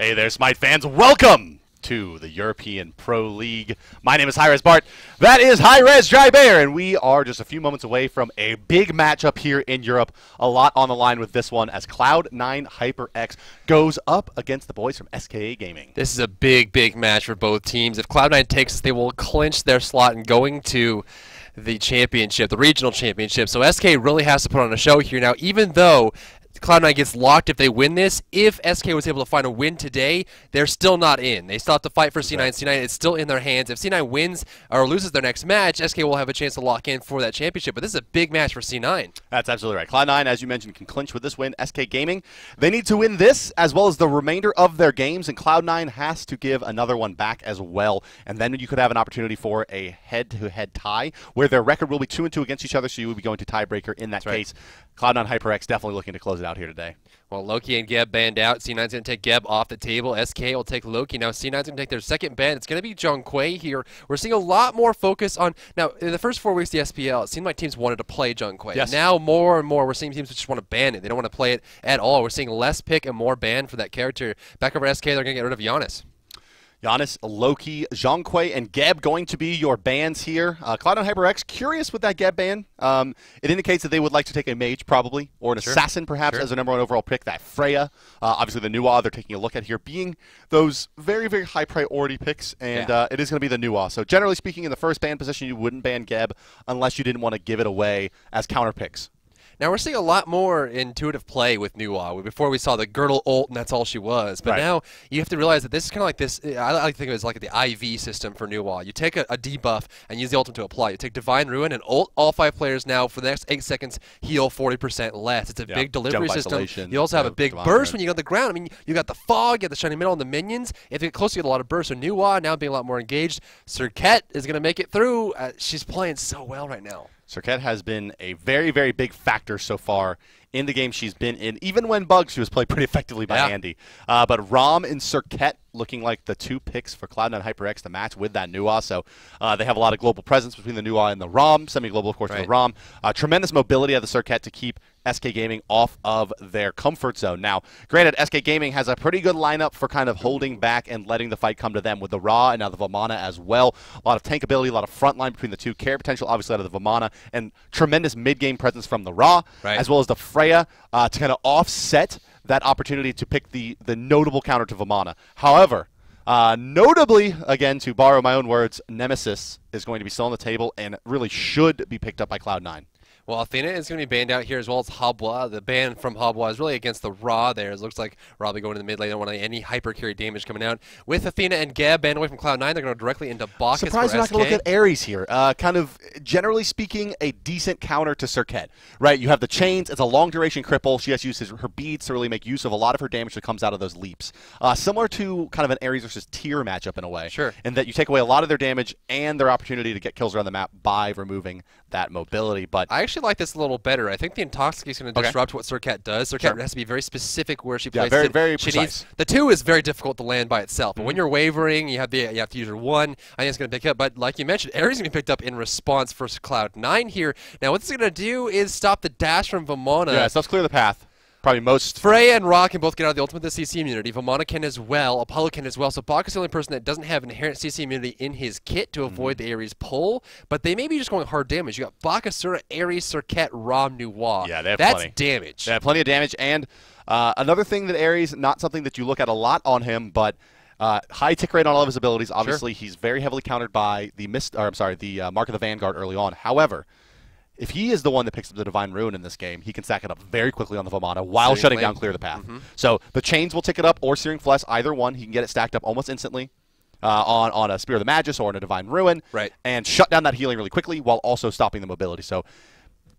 Hey there, Smite fans. Welcome to the European Pro League. My name is hi-rez Bart. That is hi-rez Dry Bear, and we are just a few moments away from a big matchup here in Europe. A lot on the line with this one as Cloud9 HyperX goes up against the boys from SKA Gaming. This is a big match for both teams. If Cloud9 takes this, they will clinch their slot in going to the championship, the regional championship. So SK really has to put on a show here. Now, even though Cloud9 gets locked if they win this, if SK was able to find a win today, they're still not in. They still have to fight for C9. Right. C9 is still in their hands. If C9 wins or loses their next match, SK will have a chance to lock in for that championship. But this is a big match for C9. That's absolutely right. Cloud9, as you mentioned, can clinch with this win. SK Gaming, they need to win this as well as the remainder of their games, and Cloud9 has to give another one back as well. And then you could have an opportunity for a head-to-head tie where their record will be 2-2 against each other, so you will be going to tiebreaker in that case. Cloud9 HyperX definitely looking to close it out here today. Well, Loki and Geb banned out. C9's going to take Geb off the table. SK will take Loki. Now C9's going to take their second ban. It's going to be Jungquei here. We're seeing a lot more focus on... Now, in the first 4 weeks of the SPL, it seemed like teams wanted to play Jungquei. Yes. Now, more and more, we're seeing teams just want to ban it. They don't want to play it at all. We're seeing less pick and more ban for that character. Back over SK, they're going to get rid of Giannis. Giannis, Loki, Jungquei, and Geb going to be your bans here. Cloud9 HyperX, curious with that Geb ban. It indicates that they would like to take a mage, probably, or an assassin, perhaps, as their #1 overall pick. That Freya, obviously the Nuwa they're taking a look at here, being those very high priority picks, and it is going to be the Nuwa. So generally speaking, in the first ban position, you wouldn't ban Geb unless you didn't want to give it away as counter picks. Now, we're seeing a lot more intuitive play with Nuwa. Before we saw the girdle ult, and that's all she was. But now you have to realize that this is kind of like this. I like to think of it as like the IV system for Nuwa. You take a debuff and use the ultimate to apply. You take Divine Ruin and ult all 5 players now for the next 8 seconds heal 40% less. It's a big delivery system. You also have a big burst when you get on the ground. I mean, you got the fog, you got the Shining Middle, and the minions. If you get close, you get a lot of burst. So Nuwa now being a lot more engaged. Serket is going to make it through. She's playing so well right now. Serket has been a very big factor so far in the game she's been in. Even when bugged, she was played pretty effectively by Andy. But Rom and Serket looking like the 2 picks for Cloud9 HyperX to match with that Nuwa. So they have a lot of global presence between the Nuwa and the Rom. Semi-global, of course, for the Rom. Tremendous mobility of the Serket to keep SK Gaming off of their comfort zone. Now, granted, SK Gaming has a pretty good lineup for kind of holding back and letting the fight come to them with the Ra and now the Vamana as well. A lot of tankability, a lot of front line between the two. Carry potential, obviously, out of the Vamana, and tremendous mid-game presence from the Ra, as well as the Freya to kind of offset that opportunity to pick the notable counter to Vamana. However, notably, again, to borrow my own words, Nemesis is going to be still on the table and really should be picked up by Cloud9. Well, Athena is going to be banned out here as well as Habwa. The ban from Habwa is really against the Ra there. It looks like Ra will be going to the mid lane. They don't want any hyper carry damage coming out. With Athena and Geb banned away from Cloud9, they're going to go directly into Bacchus. Surprised you're not going to look at Ares here. Kind of, generally speaking, a decent counter to Serket. Right? You have the chains. It's a long duration cripple. She has to use her beads to really make use of a lot of her damage that comes out of those leaps. Similar to kind of an Ares versus Tyr matchup in a way. Sure. In that you take away a lot of their damage and their opportunity to get kills around the map by removing that mobility. But I actually like this a little better. I think the Intoxicate is going to disrupt what Serket does. Serket has to be very specific where she plays. Very precise. The 2 is very difficult to land by itself. But when you're wavering, you have to use your 1. I think it's going to pick up. But like you mentioned, Ares is going to be picked up in response for Cloud9 here. Now what it's going to do is stop the dash from Vamana. Yeah, so let's clear the path. Probably most. Freya and Ra can both get out of the ultimate CC immunity. Vamana can as well. Apollo can as well. So Bacchus is the only person that doesn't have inherent CC immunity in his kit to avoid the Ares pull. But they may be just going hard damage. You got Bacchusura, Ares, Serket, Rom, Nuwa. Yeah, that's plenty. Damage. They have plenty of damage. And another thing that Ares, not something that you look at a lot on him, but high tick rate on all of his abilities. Obviously, he's very heavily countered by the Mark of the Vanguard early on. However, if he is the one that picks up the Divine Ruin in this game, he can stack it up very quickly on the Vamana while shutting down Clear the Path. So the chains will tick it up or Searing Flesh, either one. He can get it stacked up almost instantly on a Spear of the Magus or on a Divine Ruin and shut down that healing really quickly while also stopping the mobility. So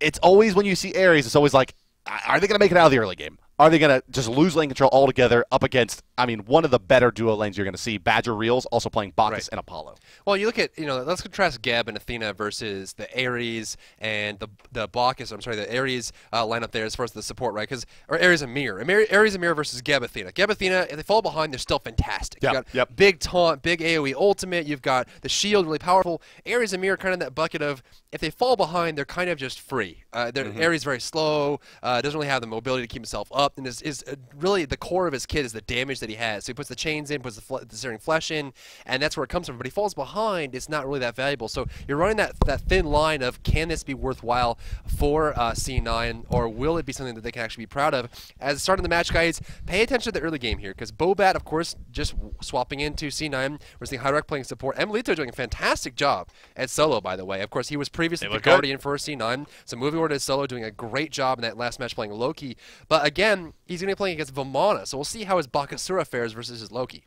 it's always, when you see Ares, it's always like, are they going to make it out of the early game? Are they going to just lose lane control altogether up against, I mean, one of the better duo lanes you're going to see, Badger Reels, also playing Bacchus and Apollo? Well, you look at, let's contrast Geb and Athena versus the Ares and the Bacchus, the Ares lineup there as far as the support, right? Or Ares and Mirror. Ares and Mirror versus Geb Athena. Geb Athena, if they fall behind, they're still fantastic. You've got big taunt, big AoE ultimate, you've got the shield, really powerful. Ares and Mirror kind of in that bucket of, if they fall behind, they're kind of just free. Ares very slow, doesn't really have the mobility to keep himself up. up, and is really the core of his kit is the damage that he has. So he puts the chains in, puts the searing flesh in, and that's where it comes from. But he falls behind, it's not really that valuable. So you're running that thin line of, can this be worthwhile for C9, or will it be something that they can actually be proud of? As starting the match, guys, pay attention to the early game here, because Bobat, of course, just swapping into C9. We're seeing HyperX playing support. Emilito doing a fantastic job at solo, by the way. Of course, he was previously the Guardian for C9, so moving over to solo, doing a great job in that last match playing Loki. But again, he's going to be playing against Vamana, so we'll see how his Bakasura fares versus his Loki.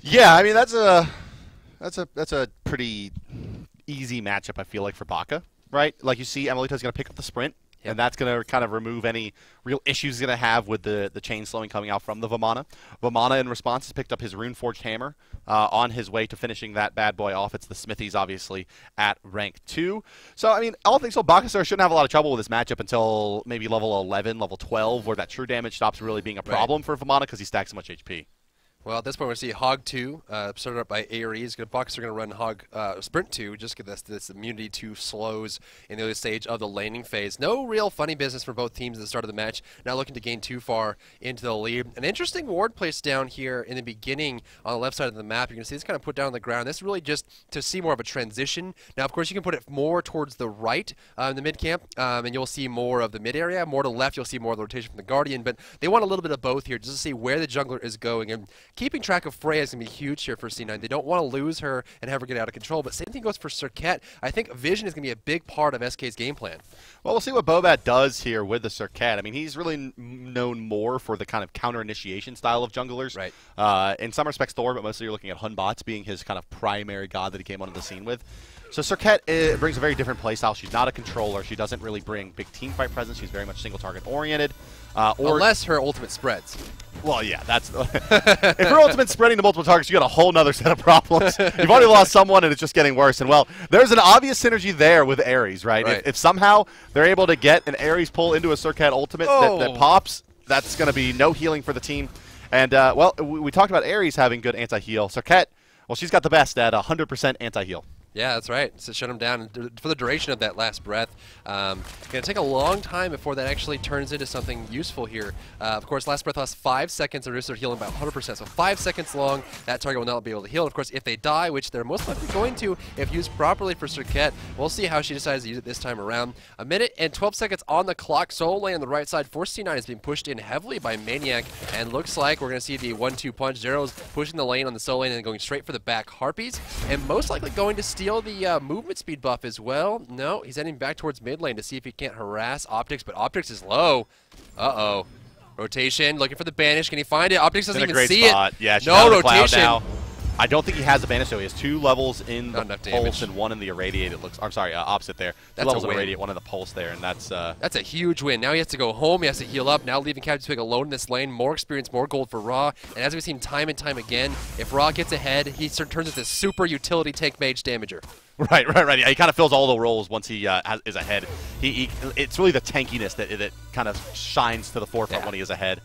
Yeah, I mean, that's a pretty easy matchup, I feel like, for Baka, right? Like, you see Emilito's going to pick up the sprint, and that's going to kind of remove any real issues he's going to have with the chain slowing coming out from the Vamana. Vamana, in response, has picked up his Rune-Forged Hammer on his way to finishing that bad boy off. It's the Smithies, obviously, at rank 2. So, I mean, all things so, Bakasura shouldn't have a lot of trouble with this matchup until maybe level 11, level 12, where that true damage stops really being a problem for Vamana because he stacks so much HP. Well, at this point, we're going to see Hog 2, started up by HyperX. Bucks are going to run Hog Sprint 2, just get this immunity to slows in the early stage of the laning phase. No real funny business for both teams at the start of the match. Not looking to gain too far into the lead. An interesting ward placed down here in the beginning on the left side of the map. You're going to see this kind of put down on the ground. This is really just to see more of a transition. Now, of course, you can put it more towards the right in the mid camp, and you'll see more of the mid area. More to the left, you'll see more of the rotation from the Guardian. But they want a little bit of both here, just to see where the jungler is going. And keeping track of Freya is going to be huge here for C9. They don't want to lose her and have her get out of control, but same thing goes for Serket. I think vision is going to be a big part of SK's game plan. Well, we'll see what Bobat does here with the Serket. I mean, he's really known more for the kind of counter-initiation style of junglers. Right. In some respects, Thor, but mostly you're looking at Hunbots being his kind of primary god that he came onto the scene with. So Serket brings a very different playstyle. She's not a controller. She doesn't really bring big teamfight presence. She's very much single-target oriented. Unless her ultimate spreads. Well, yeah, that's if your ultimate's spreading to multiple targets, you got a whole nother set of problems. You've already lost someone, and it's just getting worse. And, well, there's an obvious synergy there with Ares, right? If somehow they're able to get an Ares pull into a Serket ultimate that pops, that's going to be no healing for the team. And, well, we talked about Ares having good anti-heal. Serket, well, she's got the best at 100% anti-heal. Yeah, that's right. So shut him down for the duration of that last breath. Going to take a long time before that actually turns into something useful here. Of course, last breath lasts 5 seconds and reduces their healing by 100%. So 5 seconds long, that target will not be able to heal. And of course, if they die, which they're most likely going to if used properly for Serket, we'll see how she decides to use it this time around. 1 minute and 12 seconds on the clock. Solo lane on the right side for C9 is being pushed in heavily by Maniac. And looks like we're going to see the 1-2 punch. Zero's pushing the lane on the solo lane and going straight for the back Harpies. And most likely going to steal the movement speed buff as well. No, he's heading back towards mid lane to see if he can't harass Optics, but Optics is low. Uh-oh. Rotation, looking for the banish. Can he find it? Optics doesn't even see it. Yeah, no rotation. Now. I don't think he has a banish, though. He has 2 levels in the pulse damage. and 1 in the irradiate. It looks. I'm sorry, opposite there. 2 That's levels in irradiate, 1 in the pulse there, and that's a huge win. Now he has to go home. He has to heal up. Now leaving Captain Twig alone in this lane. More experience, more gold for Raw. And as we've seen time and time again, if Raw gets ahead, he turns into super utility tank mage damager. Right. He kind of fills all the roles once he is ahead. It's really the tankiness that kind of shines to the forefront when he is ahead.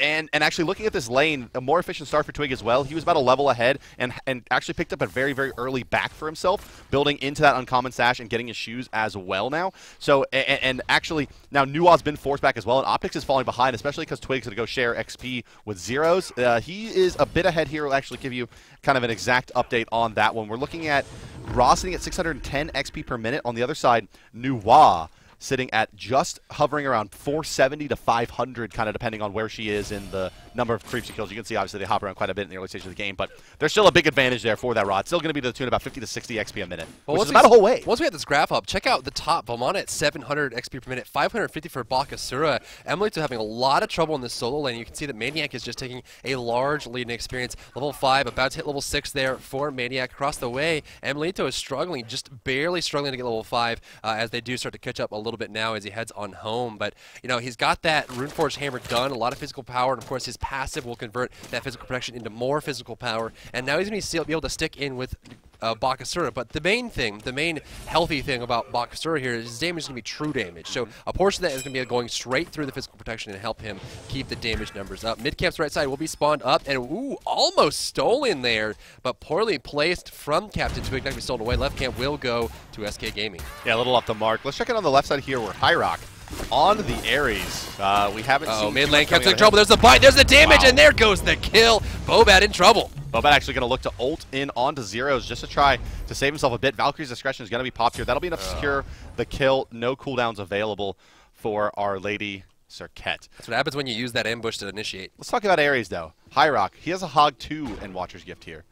And actually looking at this lane, a more efficient start for Twig as well. He was about a level ahead and actually picked up a very, very early back for himself, building into that uncommon sash and getting his shoes as well now. So, and actually, now Nuwa's been forced back as well, and Optics is falling behind, especially because Twig's going to go share XP with Zeros. He is a bit ahead here. We'll actually give you kind of an exact update on that one. We're looking at Raw sitting at 610 XP per minute. On the other side, Nuwa sitting at just hovering around 470 to 500, kind of depending on where she is in the number of creeps she kills. You can see, obviously, they hop around quite a bit in the early stages of the game, but there's still a big advantage there for that Rod. It's still going to be to the tune of about 50 to 60 XP a minute, which is about a whole way. Once we have this graph up, check out the top. Vamana at 700 XP per minute, 550 for Bakasura. Emilito having a lot of trouble in this solo lane. You can see that Maniac is just taking a large lead in experience. Level 5, about to hit level 6 there for Maniac. Across the way, Emilito is struggling, just barely struggling to get level 5 as they do start to catch up a little bit now as he heads on home. But, you know, he's got that Rune-Forged Hammer done, a lot of physical power, and of course his passive will convert that physical protection into more physical power. And now he's going to be able to stick in with Bakasura. But the main thing, the main healthy thing about Bakasura here is his damage is going to be true damage. So a portion of that is going to be going straight through the physical protection and help him keep the damage numbers up. Mid-camp's right side will be spawned up, and ooh, almost stolen there, but poorly placed from Captain Twig. Not going to be stolen away. Left camp will go to SK Gaming. Yeah, a little off the mark. Let's check it on the left side here where HyperX On the Ares, we haven't seen. Mid lane kept in trouble. There's the bite. There's the damage, and there goes the kill. Bobat in trouble. Bobat actually going to look to ult in onto Zeros just to try to save himself a bit. Valkyrie's Discretion is going to be popped here. That'll be enough to secure the kill. No cooldowns available for Our Lady Serket. That's what happens when you use that ambush to initiate. Let's talk about Ares, though. Hyrock, he has a Hog 2 and Watcher's Gift here.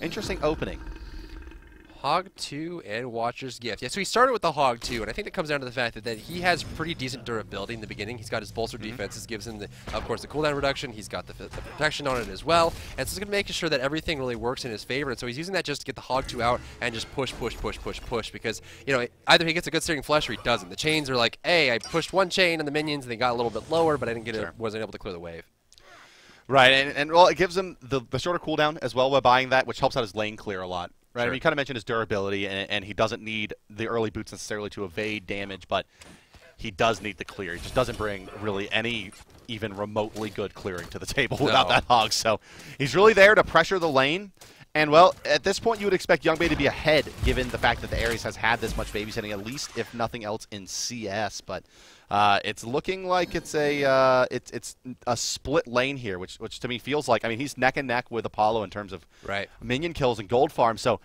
Interesting opening. Hog 2 and Watcher's Gift. Yeah, so he started with the Hog 2, and I think that comes down to the fact that he has pretty decent durability in the beginning. He's got his bolster defenses, gives him, of course, the cooldown reduction. He's got the protection on it as well. And so he's going to make sure that everything really works in his favor. And so he's using that just to get the Hog 2 out and just push because, you know, either he gets a good Searing Flesh or he doesn't. The chains are like, hey, I pushed one chain on the minions and they got a little bit lower, but I didn't get it, wasn't able to clear the wave. Right, and well, it gives him the shorter cooldown as well by buying that, which helps out his lane clear a lot. Right, I mean, you kind of mentioned his durability, and he doesn't need the early boots necessarily to evade damage, but he does need the clear. He just doesn't bring really any even remotely good clearing to the table without that Hog. So he's really there to pressure the lane. And, well, at this point, you would expect Youngbay to be ahead, given the fact that the Ares has had this much babysitting, at least, if nothing else, in CS. But it's looking like it's a split lane here, which to me feels like, I mean, he's neck and neck with Apollo in terms of minion kills and gold farm. So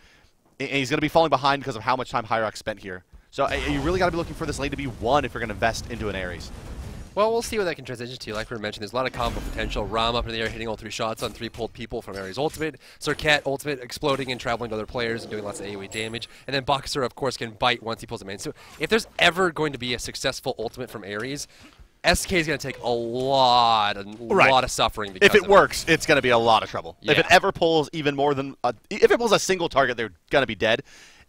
he's going to be falling behind because of how much time HyperX spent here. So you really got to be looking for this lane to be won if you're going to invest into an Ares. Well, we'll see what that can transition to. Like we mentioned, there's a lot of combo potential. Ram up in the air, hitting all 3 shots on 3 pulled people from Ares ultimate. Serket ultimate exploding and traveling to other players and doing lots of AoE damage. And then Boxer, of course, can bite once he pulls a main. So if there's ever going to be a successful ultimate from Ares, SK is going to take a lot of suffering. Because if it works, it's going to be a lot of trouble. Yeah. If it ever pulls even more than if it pulls a single target, they're going to be dead.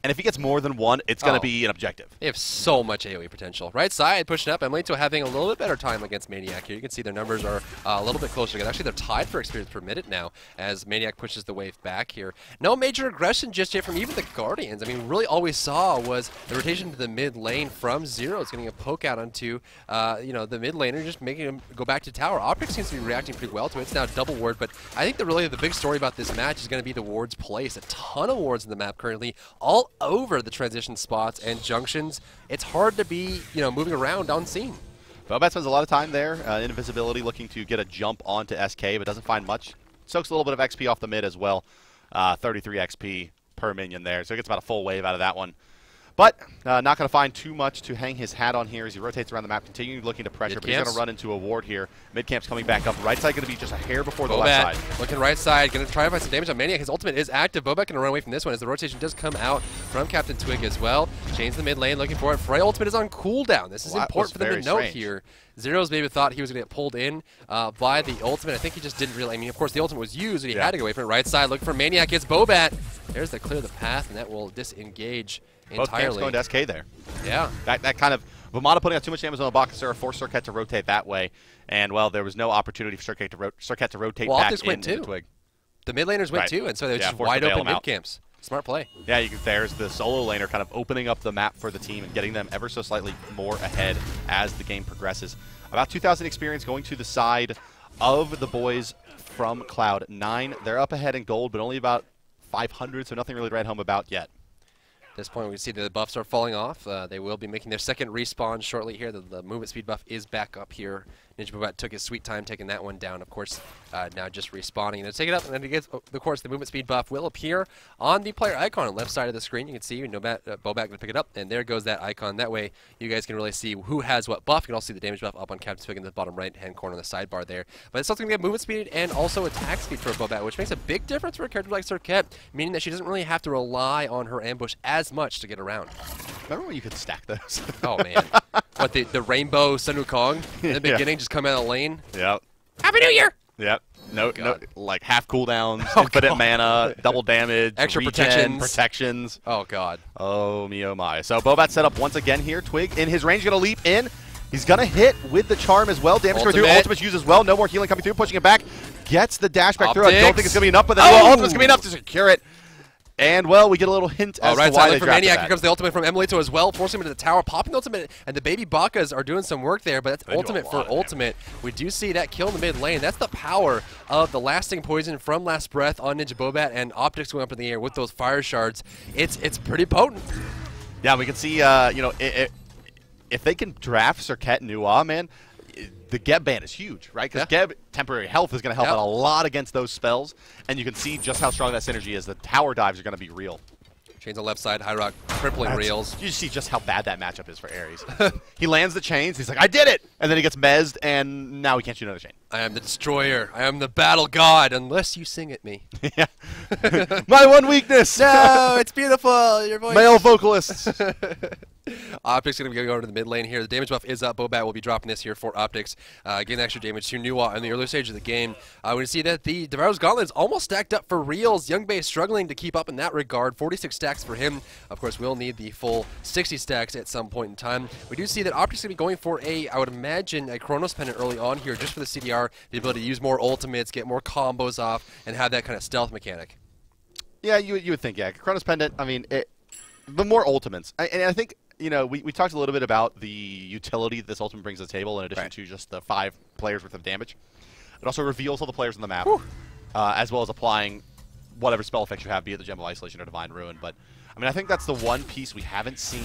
And if he gets more than one, it's going to be an objective. They have so much AoE potential. Right side pushing up. Emilito having a little bit better time against Maniac here. You can see their numbers are a little bit closer together. Actually, they're tied for experience per minute now as Maniac pushes the wave back here. No major aggression just yet from even the Guardians. I mean, really all we saw was the rotation to the mid lane from Zeros, getting a poke out onto the mid laner, just making him go back to tower. HyperX seems to be reacting pretty well to it. It's now double ward, but I think the big story about this match is going to be the wards place. A ton of wards in the map currently, all over the transition spots and junctions. It's hard to be, moving around unseen. Bobat spends a lot of time there in invisibility, looking to get a jump onto SK, but doesn't find much. Soaks a little bit of XP off the mid as well. 33 XP per minion there, so he gets about a full wave out of that one. But not going to find too much to hang his hat on here as he rotates around the map, continuing looking to pressure, but he's going to run into a ward here. Mid-camp's coming back up. Right side going to be just a hair before the left side. Looking right side, going to try to find some damage on Maniac. His ultimate is active. Bobat going to run away from this one as the rotation does come out from Captain Twig as well. Chains the mid lane, looking for it. Frey ultimate is on cooldown. This is important for them to note here. Zeros maybe thought he was going to get pulled in by the ultimate. I think he just didn't really. I mean, of course, the ultimate was used, and he had to go away from it. Right side, looking for Maniac. It's Bobat. There's the clear the path, and that will disengage both entirely. Both camps going to SK there. Yeah. That kind of Vamana putting out too much damage on the Boxer forced Serket to rotate that way, and well, there was no opportunity for Serket to rotate back into the Twig. The mid laners went too, and so they're just wide open mid camps. Smart play. Yeah, there's the solo laner kind of opening up the map for the team and getting them ever so slightly more ahead as the game progresses. About 2,000 experience going to the side of the boys from Cloud9. They're up ahead in gold, but only about 500, so nothing really to write home about yet. At this point, we see the buffs are falling off. They will be making their second respawn shortly here. The movement speed buff is back up here. Ninja Bobat took his sweet time taking that one down, of course, now just respawning. And they'll take it up, and then, of course, the movement speed buff will appear on the player icon on the left side of the screen. You can see Bobat going to pick it up, and there goes that icon. That way, you guys can really see who has what buff. You can also see the damage buff up on Captain Twig in the bottom right-hand corner on the sidebar there. But it's also going to get movement speed and also attack speed for Bobat, which makes a big difference for a character like Serket, meaning that she doesn't really have to rely on her ambush as much to get around. Remember when you could stack those? Oh, man. What, the rainbow Sun Wukong in the beginning just come out of the lane? Yep. Happy New Year! Yep. No, like half cooldowns, infinite mana, double damage, extra protections. Oh, God. Oh, me, oh, my. So Bobat set up once again here. Twig in his range, going to leap in. He's going to hit with the charm as well. Damage going to do. Ultimate's used as well. No more healing coming through. Pushing it back. Gets the dash back through. I don't think it's going to be enough, but then ultimate's going to be enough to secure it. And, well, we get a little hint as to why they drafted Maniac. that. Here comes the ultimate from Emilito as well, forcing him into the tower, popping the ultimate, and the baby Bakas are doing some work there, but that's ultimate for ultimate. We do see that kill in the mid lane. That's the power of the lasting poison from Last Breath on Ninja Bobat and optics going up in the air with those fire shards. It's pretty potent. Yeah, we can see, if they can draft Serket and Nuwa, man, the Geb ban is huge, right? Because Geb temporary health is going to help out a lot against those spells, and you can see just how strong that synergy is. The tower dives are going to be real. Chains on left side, hi-rez crippling reels. You see just how bad that matchup is for Ares. He lands the chains, he's like, I did it! And then he gets mezzed, and now he can't shoot another chain. I am the destroyer. I am the battle god, unless you sing at me. Yeah. My one weakness! No, it's beautiful. Your voice. Male vocalists. Optics going to be going to the mid lane here. The damage buff is up. Bobat will be dropping this here for Optics. Getting extra damage to Nuwa in the earlier stage of the game. We see that the Devourer's Gauntlet is almost stacked up for reals. Young Bay struggling to keep up in that regard. 46 stacks for him. Of course, we'll need the full 60 stacks at some point in time. We do see that Optics going to be going for I would imagine, a Chronos Pendant early on here just for the CDR. The ability to use more ultimates, get more combos off, and have that kind of stealth mechanic. Yeah, you would think, yeah. Chronos Pendant, I mean, the more ultimates. And I think, you know, we talked a little bit about the utility that this ultimate brings to the table in addition to just the 5 players worth of damage. It also reveals all the players on the map, as well as applying whatever spell effects you have, be it the Gem of Isolation or Divine Ruin. But, I mean, I think that's the one piece we haven't seen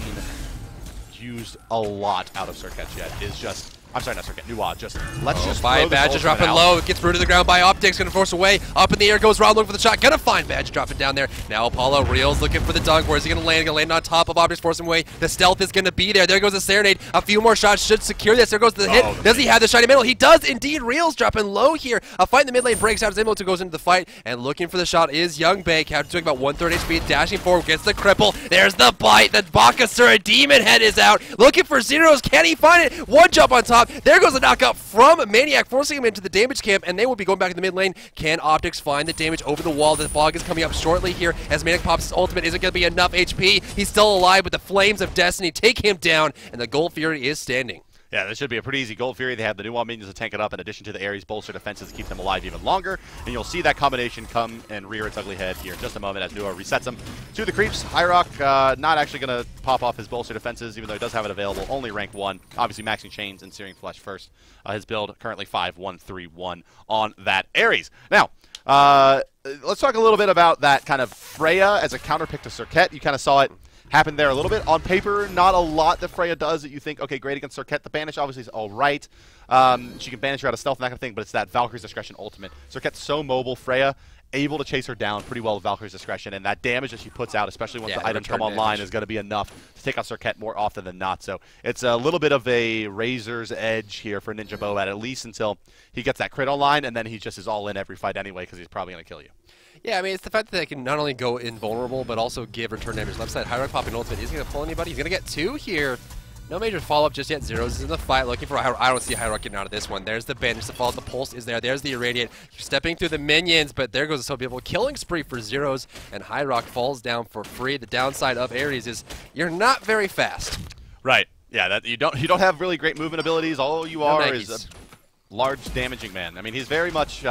used a lot out of Serket yet, is just... I'm sorry, not Serket, Nuwa. Just let's just throw this Badger dropping low. It gets rooted to the ground by Optics. Going to force away. Up in the air goes Ron looking for the shot. Going to find Badger dropping down there. Now Apollo reels looking for the dunk. Where is he going to land? Going to land on top of Optics, forcing away. The stealth is going to be there. There goes the Serenade. A few more shots should secure this. There goes the hit. Does he have the shiny middle? He does indeed. Reels dropping low here. A fight in the mid lane breaks out as Immoto goes into the fight. And looking for the shot is Young Bay. Captain doing about 1/3 HP. Dashing forward. Gets the cripple. There's the bite. The Bakasura Demon Head is out. Looking for Zeros. Can he find it? One jump on top. There goes the knock up from Maniac, forcing him into the damage camp, and they will be going back in the mid lane. Can Optics find the damage over the wall? The fog is coming up shortly here as Maniac pops his ultimate. Is it going to be enough HP? He's still alive, but the Flames of Destiny take him down, and the Gold Fury is standing. Yeah, this should be a pretty easy Gold Fury. They have the Nuwa minions to tank it up in addition to the Ares bolster defenses to keep them alive even longer. And you'll see that combination come and rear its ugly head here in just a moment as Nuwa resets them to the creeps. hi-rez not actually going to pop off his bolster defenses, even though he does have it available. Only rank 1. Obviously maxing chains and searing flesh first. His build currently 5-1-3-1 on that Ares. Now, let's talk a little bit about that kind of Freya as a counterpick to Serket. You kind of saw it happen there a little bit. On paper, not a lot that Freya does that you think, okay, great against Serket. The banish obviously is all right. She can banish her out of stealth and that kind of thing, but it's that Valkyrie's Discretion ultimate. Serket's so mobile, Freya able to chase her down pretty well with Valkyrie's Discretion, and that damage that she puts out, especially once the items come online, is going to be enough to take out Serket more often than not. So it's a little bit of a razor's edge here for Ninja Bobat, at least until he gets that crit online, and then he just is all in every fight anyway because he's probably going to kill you. Yeah, I mean, it's the fact that they can not only go invulnerable, but also give return damage. Left side, hi-rez popping ultimate. He's going to pull anybody. He's going to get 2 here. No major follow-up just yet. Zeros is in the fight, looking for I don't see hi-rez getting out of this one. There's the banish, the follow, the pulse is there. There's the irradiate. Stepping through the minions, but there goes the so beautiful killing spree for Zeros, and hi-rez falls down for free. The downside of Ares is you're not very fast. Right. Yeah, that you don't have really great movement abilities. All you are is a large damaging man. I mean, he's very much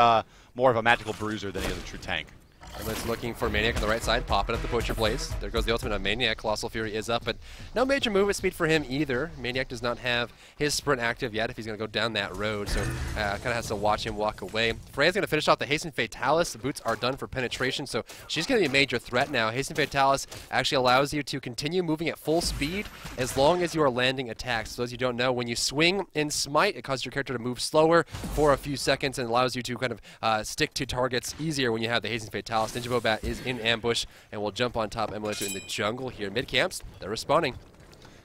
more of a magical bruiser than he is a true tank. Everyone's looking for Maniac on the right side, popping up the Butcher Blaze. There goes the ultimate on Maniac. Colossal Fury is up, but no major movement speed for him either. Maniac does not have his sprint active yet if he's going to go down that road, so kind of has to watch him walk away. Freya's going to finish off the Hasten Fatalis. The boots are done for penetration, so she's going to be a major threat now. Hasten Fatalis actually allows you to continue moving at full speed as long as you are landing attacks. For those you don't know, when you swing in Smite, it causes your character to move slower for a few seconds and allows you to kind of stick to targets easier when you have the Hasten Fatalis. Ninja Bobat is in ambush and will jump on top Emulator in the jungle here. Mid camps, they're respawning.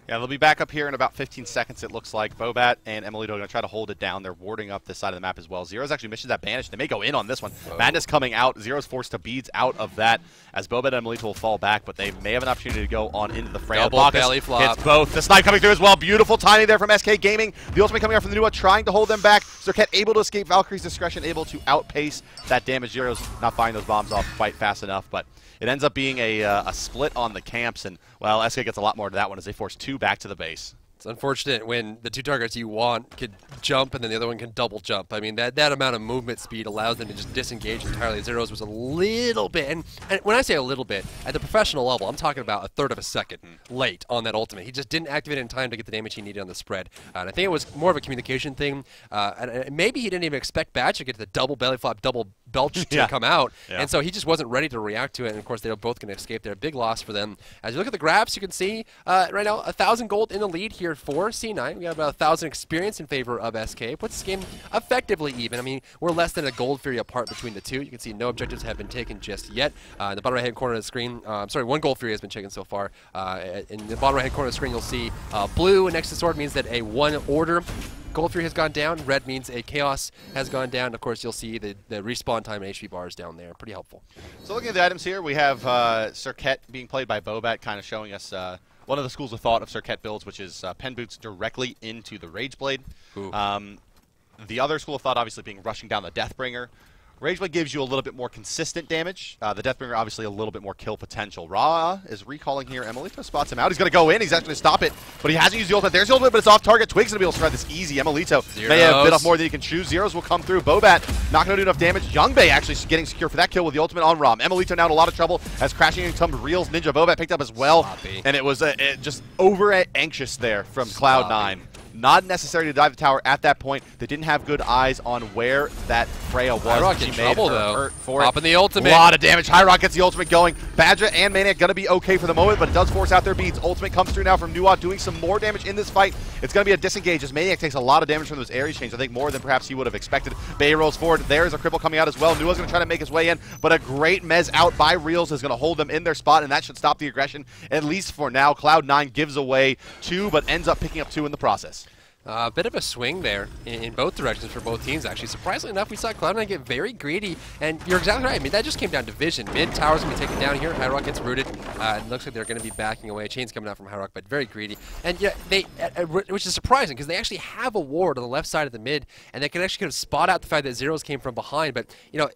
Yeah, they'll be back up here in about 15 seconds, it looks like. Bobat and Emilito are going to try to hold it down. They're warding up this side of the map as well. Zero's actually missions that banish. They may go in on this one. Madness coming out. Zero's forced to beads out of that as Bobat and Emilito will fall back, but they may have an opportunity to go on into the Freya. Double belly flop. Hits both. The snipe coming through as well. Beautiful timing there from SK Gaming. The ultimate coming out from the Nuwa, trying to hold them back. Serket able to escape Valkyrie's Discretion, able to outpace that damage. Zero's not firing those bombs off quite fast enough, but it ends up being a split on the camps, and, well, SK gets a lot more to that one as they force 2 back to the base. It's unfortunate when the 2 targets you want could jump and then the other one can double jump. I mean, that amount of movement speed allows them to just disengage entirely. Zeros was a little bit, and when I say a little bit, at the professional level, I'm talking about 1/3 of a second late on that ultimate. He just didn't activate it in time to get the damage he needed on the spread. And I think it was more of a communication thing. And maybe he didn't even expect Batch to get to the double belly flop, double belch to come out. Yeah. And so he just wasn't ready to react to it. And, of course, they were both going to escape there. Big loss for them. As you look at the graphs, you can see right now 1,000 gold in the lead here for C9. We have about 1,000 experience in favor of SK. Puts this game effectively even. I mean, we're less than a gold fury apart between the two. You can see no objectives have been taken just yet. In the bottom right-hand corner of the screen, sorry, 1 gold fury has been taken so far. In the bottom right-hand corner of the screen, you'll see blue next to sword means that a 1 order gold fury has gone down. Red means a chaos has gone down. Of course, you'll see the respawn time and HP bars down there. Pretty helpful. So looking at the items here, we have Cirquet being played by Bobat, kind of showing us one of the schools of thought of Cirquet builds, which is pen boots directly into the Rage Blade. The other school of thought obviously being rushing down the Deathbringer. Rage Blade gives you a little bit more consistent damage. The Deathbringer obviously a little bit more kill potential. Ra is recalling here. Emilito spots him out. He's going to go in. He's actually going to stop it, but he hasn't used the ultimate. There's the ultimate, but it's off target. Twig's going to be able to survive this easy. Emilito may have bit off more than he can chew. Zeros will come through. Bobat not going to do enough damage. Youngbei actually getting secure for that kill with the ultimate on Rom. Emilito now in a lot of trouble as crashing into some reels. Ninja Bobat picked up as well. And it was just over anxious there from Cloud9. Not necessary to dive the tower at that point. They didn't have good eyes on where that Freya was. hi-rez in trouble, though. Popping the ultimate. A lot of damage. hi-rez gets the ultimate going. Badger and Maniac going to be okay for the moment, but it does force out their beats. Ultimate comes through now from Nuwa, doing some more damage in this fight. It's going to be a disengage as Maniac takes a lot of damage from those area chains. I think more than perhaps he would have expected. Bay rolls forward. There's a cripple coming out as well. Nuwa's going to try to make his way in, but a great mez out by Reels is going to hold them in their spot, and that should stop the aggression, at least for now. Cloud9 gives away 2, but ends up picking up 2 in the process. A bit of a swing there in both directions for both teams, actually. Surprisingly enough, we saw Cloud9 get very greedy, and you're exactly right. I mean, that just came down to vision. Mid tower's going to be taken down here. hi-rez gets rooted. It looks like they're going to be backing away. Chain's coming out from hi-rez, but very greedy. And yeah, which is surprising because they actually have a ward on the left side of the mid, and they can actually kind of spot out the fact that Zeros came from behind. But you know,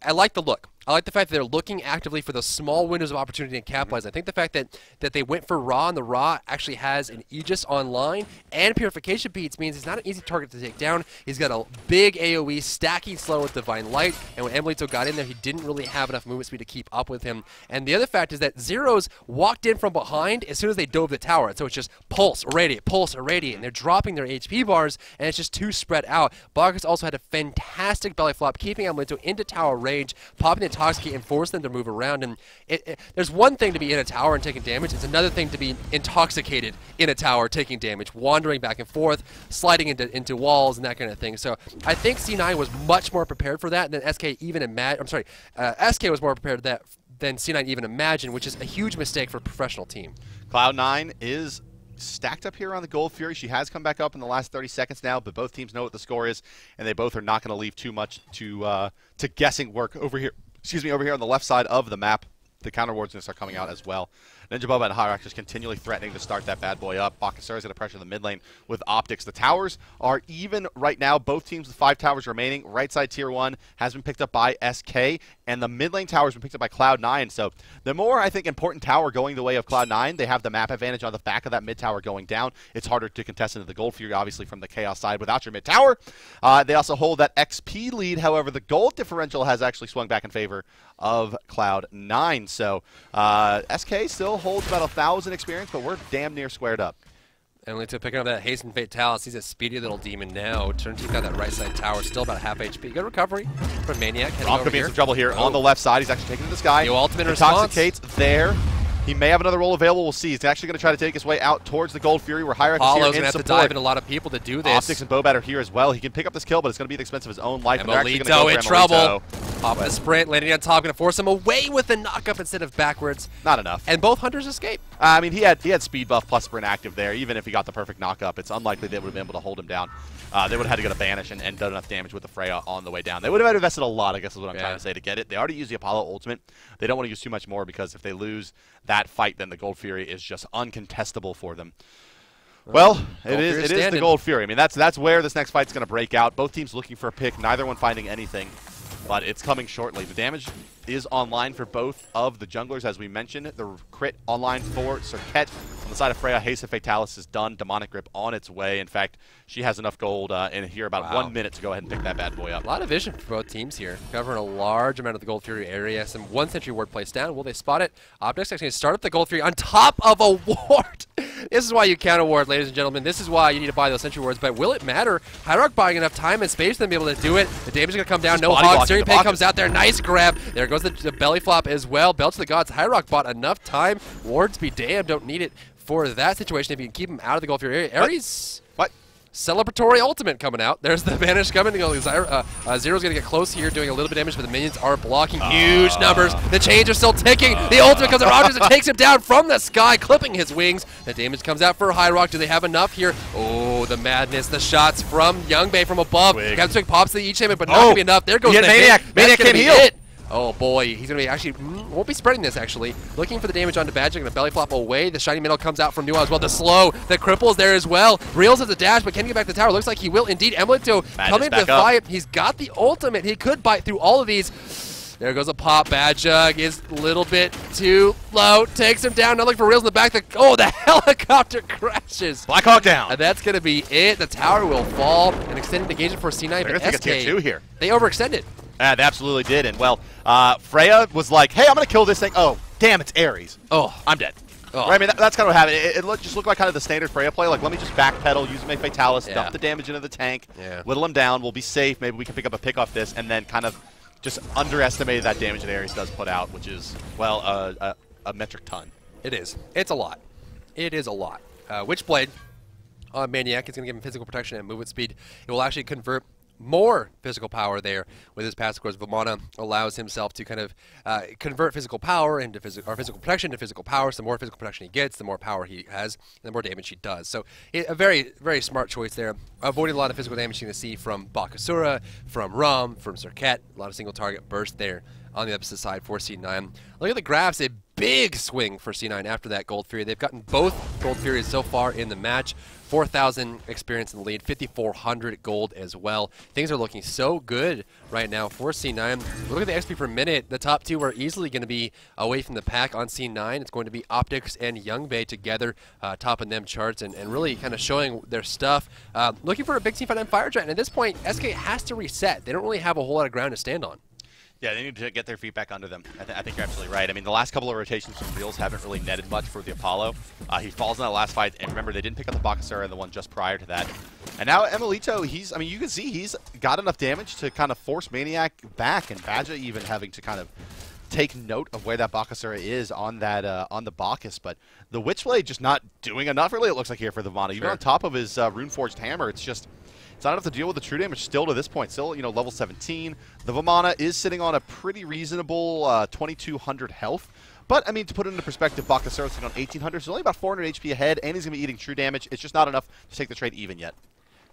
I like the look. I like the fact that they're looking actively for those small windows of opportunity and capitalize. I think the fact that they went for Ra, and the Ra actually has an Aegis online and Purification Beats means he's not an easy target to take down. He's got a big AoE, stacking slow with Divine Light, and when Emilito got in there, he didn't really have enough movement speed to keep up with him. And the other fact is that Zeros walked in from behind as soon as they dove the tower, and so it's just pulse, irradiate, and they're dropping their HP bars, and it's just too spread out. Boggers also had a fantastic belly flop, keeping Emilito into tower range, popping the Intoxicate and force them to move around. And there's one thing to be in a tower and taking damage. It's another thing to be intoxicated in a tower taking damage, wandering back and forth, sliding into walls and that kind of thing. So I think C9 was much more prepared for that than SK even imagined. I'm sorry, SK was more prepared for that than C9 even imagined, which is a huge mistake for a professional team. Cloud9 is stacked up here on the Gold Fury. She has come back up in the last 30 seconds now, but both teams know what the score is, and they both are not going to leave too much to guessing work over here. Excuse me, over here on the left side of the map. The counter wards are going to start coming out as well. Ninja Boba and hi-rez just continually threatening to start that bad boy up. Bakasura is going to pressure the mid lane with optics. The towers are even right now. Both teams with 5 towers remaining. Right side tier 1 has been picked up by SK, and the mid lane tower has been picked up by Cloud9. So the more, I think, important tower going the way of Cloud9, they have the map advantage on the back of that mid tower going down. It's harder to contest into the Gold Fury, obviously, from the Chaos side without your mid tower. They also hold that XP lead. However, the gold differential has actually swung back in favor of Cloud9. So SK still holds about 1,000 experience, but we're damn near squared up. Emilito picking up that Hasten Fatalis. He's a speedy little demon now. Turn-team got that right side tower, still about half HP. Good recovery from Maniac. Rom could be in some trouble here on the left side. He's actually taking to the sky. New ultimate response. Intoxicates there. He may have another role available. We'll see. He's actually going to try to take his way out towards the Gold Fury, where hi-rez is here in going to have to dive in a lot of people to do this. Optics and Bobat are here as well. He can pick up this kill, but it's going to be at the expense of his own life. Emilito in trouble. Pop the sprint, landing on top, going to force him away with the knock-up instead of backwards. Not enough. And both Hunters escape. I mean, he had speed buff plus sprint active there. Even if he got the perfect knock-up, it's unlikely they would have been able to hold him down. They would have had to get a banish and done enough damage with the Freya on the way down. They would have invested a lot, I guess is what I'm trying to say, to get it. They already used the Apollo ultimate. They don't want to use too much more because if they lose that fight, then the Gold Fury is just uncontestable for them. Well, it is the Gold Fury. I mean, that's where this next fight's going to break out. Both teams looking for a pick, neither one finding anything, but it's coming shortly. The damage is online for both of the junglers, as we mentioned. The crit online for Cirquet, the side of Freya, Haste of Fatalis is done. Demonic Grip on its way. In fact, she has enough gold in here, about 1 minute to go ahead and pick that bad boy up. A lot of vision for both teams here, covering a large amount of the Gold Fury area. Some 1 sentry ward placed down. Will they spot it? Optics actually start up the Gold Fury on top of a ward. This is why you counter ward, ladies and gentlemen. This is why you need to buy those sentry wards. But will it matter? HyperX buying enough time and space for them to be able to do it. The damage is going to come down. No hog. Searing Pain comes out there. Nice grab. There goes the belly flop as well. Belt to the gods. HyperX bought enough time. Wards be damned. Don't need it for that situation if you can keep him out of the Gold Fury area. Ares. What? Celebratory ultimate coming out. There's the banish coming. Zero's going to get close here, doing a little bit of damage, but the minions are blocking huge numbers. The chains are still ticking. The ultimate comes out. Rogers and takes him down from the sky, clipping his wings. The damage comes out for HyperX. Do they have enough here? Oh, the madness. The shots from Youngbei from above. Captain Twig pops the each hit, but not going to be enough. There goes the Maniac. Maniac can't heal. Oh boy, he's going to be actually, won't be spreading this actually. Looking for the damage onto Badger, going to belly flop away. The shiny middle comes out from Nuwa as well. The slow, the cripple's there as well. Reels has a dash, but can he get back to the tower? Looks like he will indeed. Emilito coming to the fight. He's got the ultimate. He could bite through all of these. There goes a pop. Bad Jug is a little bit too low. Takes him down. Now looking for Reels in the back. The helicopter crashes. Black Hawk down. And that's going to be it. The tower will fall. An extended engagement for C9. They're going to take a tier 2 here. They overextended. Yeah, they absolutely did. And, well, Freya was like, hey, I'm going to kill this thing. Oh, damn, it's Ares. Oh, I'm dead. Oh. Right, I mean, that's kind of what happened. It just looked like kind of the standard Freya play. Like, let me just backpedal, use my Fatalis, dump the damage into the tank, whittle him down. We'll be safe. Maybe we can pick up a pick off this, and then kind of just underestimated that damage that Ares does put out, which is, well, a metric ton. It is. It's a lot. It is a lot. Witchblade on Maniac is going to give him physical protection and movement speed. It will actually convert more physical power there with his passive. Of course, Vamana allows himself to kind of convert physical power into physical protection to physical power. So the more physical protection he gets, the more power he has, and the more damage he does. So a very, very smart choice there. Avoiding a lot of physical damage you're going to see from Bakasura, from Rum, from Serket. A lot of single target burst there on the opposite side for C9. Look at the graphs. A big swing for C9 after that Gold Fury. They've gotten both Gold Furies so far in the match. 4,000 experience in the lead, 5,400 gold as well. Things are looking so good right now for C9. Look at the XP per minute. The top two are easily going to be away from the pack on C9. It's going to be Optics and Youngbei together, topping them charts and really kind of showing their stuff. Looking for a big team fight on Fire Giant. At this point, SK has to reset. They don't really have a whole lot of ground to stand on. Yeah, they need to get their feet back under them. I think you're absolutely right. I mean, the last couple of rotations from Reels haven't really netted much for the Apollo. He falls in that last fight, and remember, they didn't pick up the Bakasura and the one just prior to that. And now Emilito, I mean, you can see he's got enough damage to kind of force Maniac back, and Badger even having to kind of take note of where that Bakasura is on that on the Bacchus, but the Witchblade just not doing enough, really, it looks like here for the Vamana. Even on top of his Runeforged Hammer, it's not enough to deal with the true damage still to this point. Still, level 17. The Vamana is sitting on a pretty reasonable 2,200 health. But, I mean, to put it into perspective, Bakasura is sitting on 1,800, so only about 400 HP ahead, and he's going to be eating true damage. It's just not enough to take the trade even yet.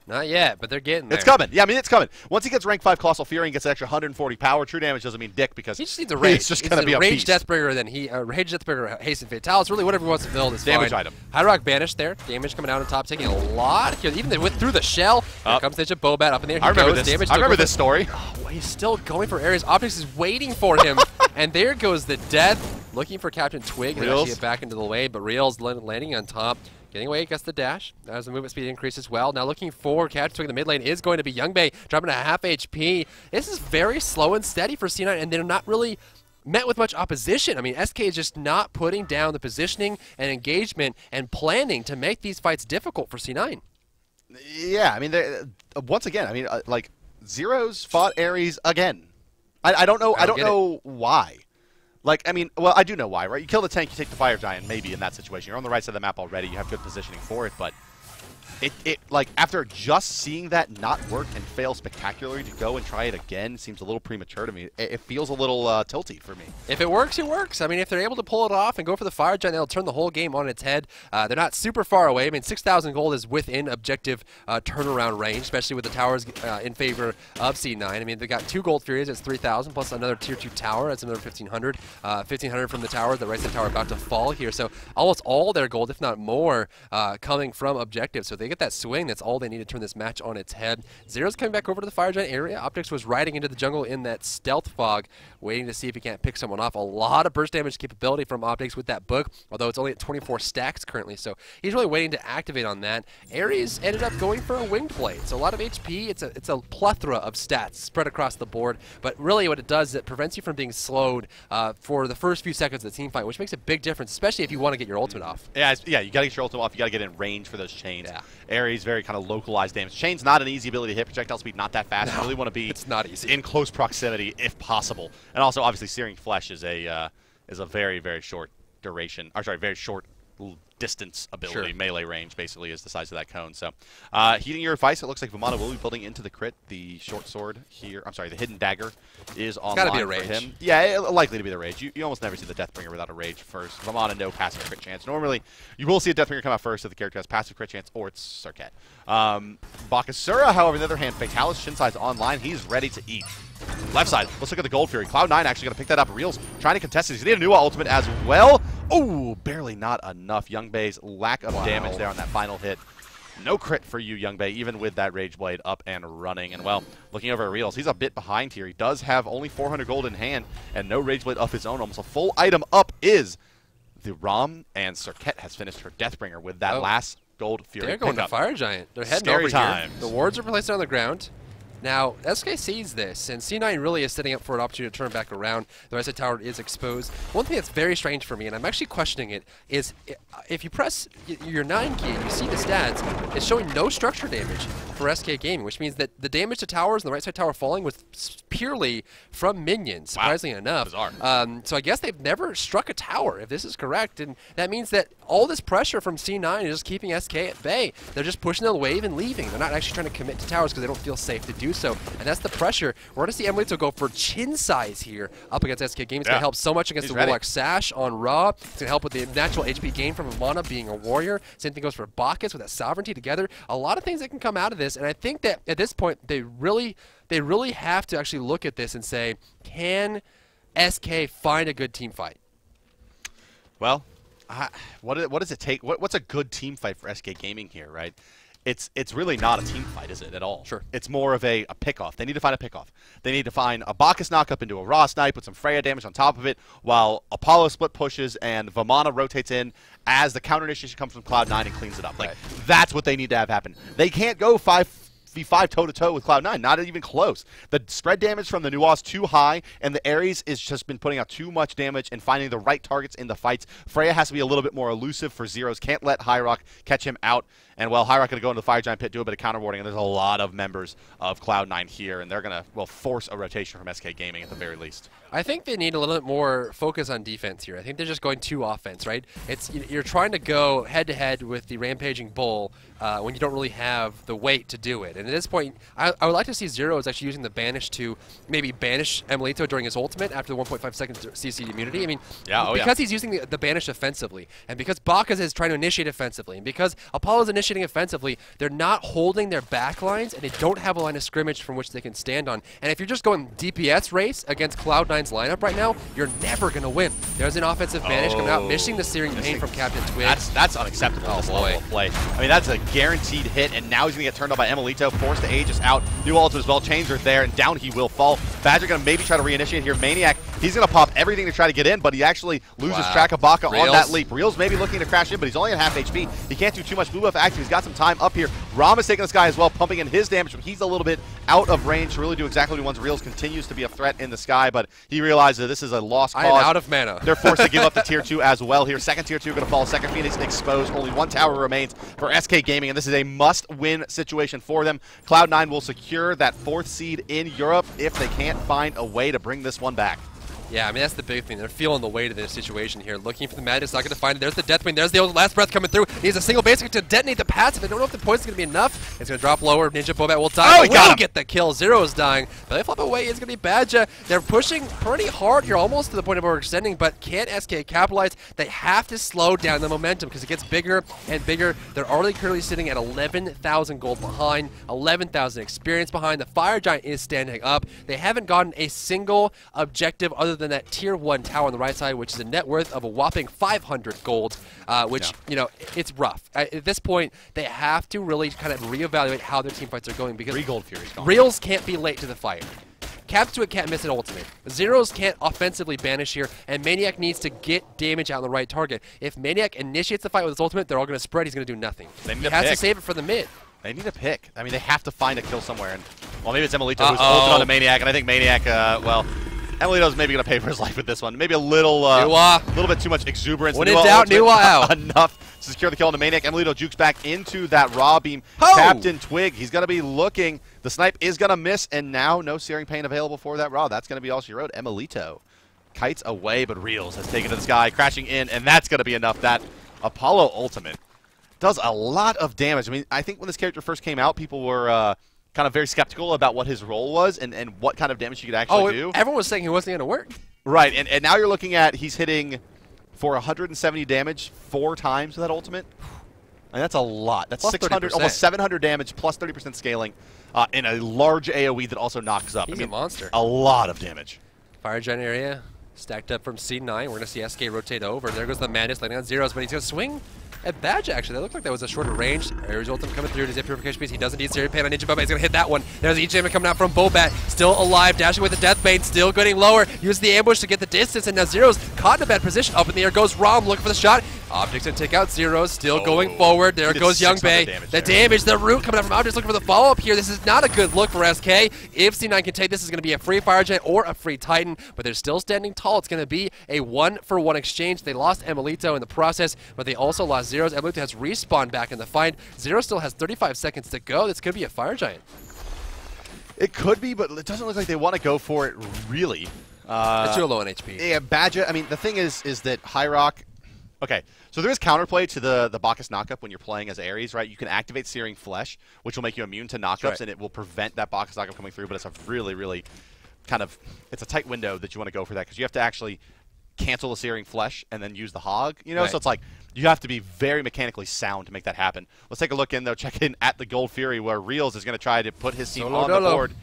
Not yet, but they're getting there. It's coming. Yeah, I mean, it's coming. Once he gets rank 5 Colossal Fury and gets an extra 140 power, true damage doesn't mean dick because he just needs a rage. It's just going to be a rage Deathbringer, then rage Deathbringer, Hasten Fatalis. Really, whatever he wants to build is damage fine. Item. HyperX banished there. Damage coming out on top, taking a lot. Even through the shell. Here comes Ninja Bobat up in there. I remember this story. Oh, he's still going for Ares. Optics is waiting for him, and there goes the death. Looking for Captain Twig and actually get back into the way, but Reels landing on top. Getting away against the dash as the movement speed increase as well. Now looking for Captain Twig in the mid lane is going to be Youngbei, dropping to half HP. This is very slow and steady for C9, and they're not really met with much opposition. I mean, SK is just not putting down the positioning and engagement and planning to make these fights difficult for C9. Yeah, I mean, once again, I mean, like, Zero's fought Ares again. I don't know. I don't know why. Like, I mean, well, I do know why, right? You kill the tank, you take the Fire Giant, maybe in that situation. You're on the right side of the map already. You have good positioning for it, but like, after just seeing that not work and fail spectacularly, to go and try it again seems a little premature to me. It feels a little tilty for me. If it works, it works. I mean, if they're able to pull it off and go for the Fire Giant, they'll turn the whole game on its head. They're not super far away. I mean, 6,000 gold is within objective turnaround range, especially with the towers in favor of C9. I mean, they got 2 Gold Furies, that's 3,000, plus another Tier 2 tower, that's another 1,500. 1,500 from the tower, the right side tower about to fall here. So almost all their gold, if not more, coming from objective. So they they get that swing, that's all they need to turn this match on its head. Zero's coming back over to the Fire Giant area. Optics was riding into the jungle in that stealth fog, waiting to see if he can't pick someone off. A lot of burst damage capability from Optics with that book, although it's only at 24 stacks currently, so he's really waiting to activate on that. Ares ended up going for a winged blade, so a lot of HP. It's a plethora of stats spread across the board, but really what it does is it prevents you from being slowed for the first few seconds of the team fight, which makes a big difference, especially if you want to get your ultimate off. Yeah, you got to get your ultimate off. You got to get in range for those chains. Yeah. Ares, very kind of localized damage. Chain's not an easy ability to hit. Projectile speed, not that fast. No, you really want to be it's not easy. In close proximity if possible. And also, obviously, Searing Flesh is a very, very short duration. Or sorry, very short distance ability. Sure. Melee range basically is the size of that cone. So, heeding your advice, it looks like Vamana will be building into the crit. The short sword here, I'm sorry, the hidden dagger is online be a for rage. him. Yeah, likely to be the rage. You almost never see the Deathbringer without a rage first. Vamana, no passive crit chance. Normally, you will see a Deathbringer come out first if the character has passive crit chance or it's Serket. Bakasura, however, on the other hand, Fatalis Shinsai's online. He's ready to eat. Left side, let's look at the Gold Fury. Cloud9 actually going to pick that up. Reels trying to contest it. He's going to need a new ultimate as well. Oh, barely not enough. Young Bay's lack of damage there on that final hit. No crit for you, Young Bay, even with that Rage Blade up and running. And, well, looking over at Reels, he's a bit behind here. He does have only 400 gold in hand and no Rage Blade of his own. Almost a full item up is the Rom, and Serket has finished her Deathbringer with that last Gold Fury. They're going to Fire Giant. They're heading Scary over times. here. The wards are placed on the ground. Now, SK sees this, and C9 really is setting up for an opportunity to turn back around. The rest of the tower is exposed. One thing that's very strange for me, and I'm actually questioning it, is if you press your 9 key and you see the stats, it's showing no structure damage for SK Gaming, which means that the damage to towers and the right side tower falling was purely from minions, surprisingly enough. Bizarre. So I guess they've never struck a tower, if this is correct, and that means that all this pressure from C9 is just keeping SK at bay. They're just pushing the wave and leaving. They're not actually trying to commit to towers because they don't feel safe to do so, and that's the pressure. We're going to see Emilito go for chin size here up against SK Gaming. It's going to help so much against the Warlock Sash on Raw. It's going to help with the natural HP gain from Vamana being a warrior. Same thing goes for Bacchus with that sovereignty together. A lot of things that can come out of this, and I think that at this point they really have to actually look at this and say, can SK find a good team fight? Well, what does it take? What's a good team fight for SK Gaming here, right? It's really not a team fight, is it, at all? Sure. It's more of a pick-off. They need to find a pick-off. They need to find a Bacchus knock-up into a Raw Snipe with some Freya damage on top of it, while Apollo split pushes and Vamana rotates in as the counter initiation comes from Cloud9 and cleans it up. Like, that's what they need to have happen. They can't go 5v5 toe-to-toe with Cloud9, not even close. The spread damage from the Nuwa is too high, and the Ares is just been putting out too much damage and finding the right targets in the fights. Freya has to be a little bit more elusive for Zeros. Can't let Hyrock catch him out. And, well, Hyrock going to go into the Fire Giant pit, do a bit of counterwarding, and there's a lot of members of Cloud9 here, and they're going to, well, force a rotation from SK Gaming at the very least. I think they need a little bit more focus on defense here. I think they're just going too offense, right? You're trying to go head-to-head with the Rampaging Bull when you don't really have the weight to do it. And at this point, I would like to see Zeros actually using the Banish to maybe banish Emilito during his ultimate after the 1.5 second CC immunity. I mean, because he's using the Banish offensively, and because Bacchus is trying to initiate offensively, and because Apollo's initiating offensively, they're not holding their back lines, and they don't have a line of scrimmage from which they can stand on. And if you're just going DPS race against Cloud9's lineup right now, you're never going to win. There's an offensive Banish coming out, missing the Searing Pain from Captain Twig. That's unacceptable this level of play. I mean, that's a guaranteed hit, and now he's going to get turned off by Emilito, forced to Aegis out. New ultimate as well, chains are there, and down he will fall. Badger going to maybe try to reinitiate here. Maniac, he's going to pop everything to try to get in, but he actually loses track of Baka on that leap. Reels maybe looking to crash in, but he's only at half HP. He can't do too much. Blue buff active. He's got some time up here. Ram is taking this guy as well, pumping in his damage, but he's a little bit out of range to really do exactly what he wants. Reels continues to be a threat in the sky, but he realizes that this is a lost cause. I am out of mana. They're forced to give up the tier 2 as well here. Second tier 2 going to fall. Second Phoenix exposed. Only one tower remains for SK Gaming, and this is a must-win situation for them. Cloud9 will secure that 4th seed in Europe if they can't find a way to bring this one back. Yeah, I mean, that's the big thing. They're feeling the weight of this situation here. Looking for the Madness, not going to find it. There's the Deathwing. There's the old last breath coming through. He needs a single basic to detonate the passive. I don't know if the poison's going to be enough. It's going to drop lower. Ninja Bobat will die. Oh, he got him. Get the kill. Zero is dying. But they flip away. It's going to be Badja. They're pushing pretty hard here, almost to the point of overextending, but can't SK capitalize. They have to slow down the momentum because it gets bigger and bigger. They're already currently sitting at 11,000 gold behind, 11,000 experience behind. The Fire Giant is standing up. They haven't gotten a single objective other than that tier 1 tower on the right side, which is a net worth of a whopping 500 gold, which, you know, it's rough. At this point, they have to really kind of reevaluate how their team fights are going because 3 gold Furies gone. Reels can't be late to the fight. Caps can't miss an ultimate. Zeros can't offensively banish here, and Maniac needs to get damage out on the right target. If Maniac initiates the fight with his ultimate, they're all going to spread. He's going to do nothing. He has to save it for the mid. They need a pick. I mean, they have to find a kill somewhere. And well, maybe it's Emilito who's ulted on a Maniac, and I think Maniac, well, Emilito's maybe going to pay for his life with this one. Maybe a little bit too much exuberance. When in doubt, Nuwa out. Enough to secure the kill on the Maniac. Emilito jukes back into that raw beam. Captain Twig, he's going to be looking. The snipe is going to miss, and now no Searing Pain available for that raw. That's going to be all she wrote. Emilito kites away, but Reels has taken to the sky, crashing in, and that's going to be enough. That Apollo ultimate does a lot of damage. I mean, I think when this character first came out, people were kind of very skeptical about what his role was and what kind of damage he could actually do. Everyone was saying he wasn't going to work. Right, and now you're looking at he's hitting for 170 damage 4 times with that ultimate. And that's a lot. That's 600, almost 700 damage plus 30% scaling in a large AoE that also knocks up. He's a monster. A lot of damage. Fire Giant area stacked up from C9. We're going to see SK rotate over. There goes the Madness landing on zeros, but he's going to swing at Badge, actually. That looked like that was a shorter range. Ares ultimate coming through to his purification piece. He doesn't need Searing Pain on Ninja Bobat. He's going to hit that one. There's EJ coming out from Bobat. Still alive, dashing with the Death Bane. Still getting lower. Use the ambush to get the distance, and now Zero's caught in a bad position. Up in the air goes Rom looking for the shot. Optics going to take out Zeros. Still going forward. There goes Young Bay. The damage, the root coming out from Optics looking for the follow-up here. This is not a good look for SK. If C9 can take this, is going to be a free Fire Giant or a free Titan, but they're still standing tall. It's going to be a 1-for-1 exchange. They lost Emilito in the process, but they also lost Zeros. Emilito has respawned back in the fight. Zero still has 35 seconds to go. This could be a Fire Giant. It could be, but it doesn't look like they want to go for it, really. It's too low on HP. Yeah, Badger, I mean, the thing is that Hyrock... Okay, so there is counterplay to the Bacchus knockup when you're playing as Ares, right? You can activate Searing Flesh, which will make you immune to knockups, and it will prevent that Bacchus knockup coming through, but it's a really, really kind of... It's a tight window that you want to go for that, because you have to actually cancel the Searing Flesh and then use the Hog, you know? So it's like, you have to be very mechanically sound to make that happen. Let's take a look in, though, check in at the Gold Fury, where Reels is going to try to put his team on the board.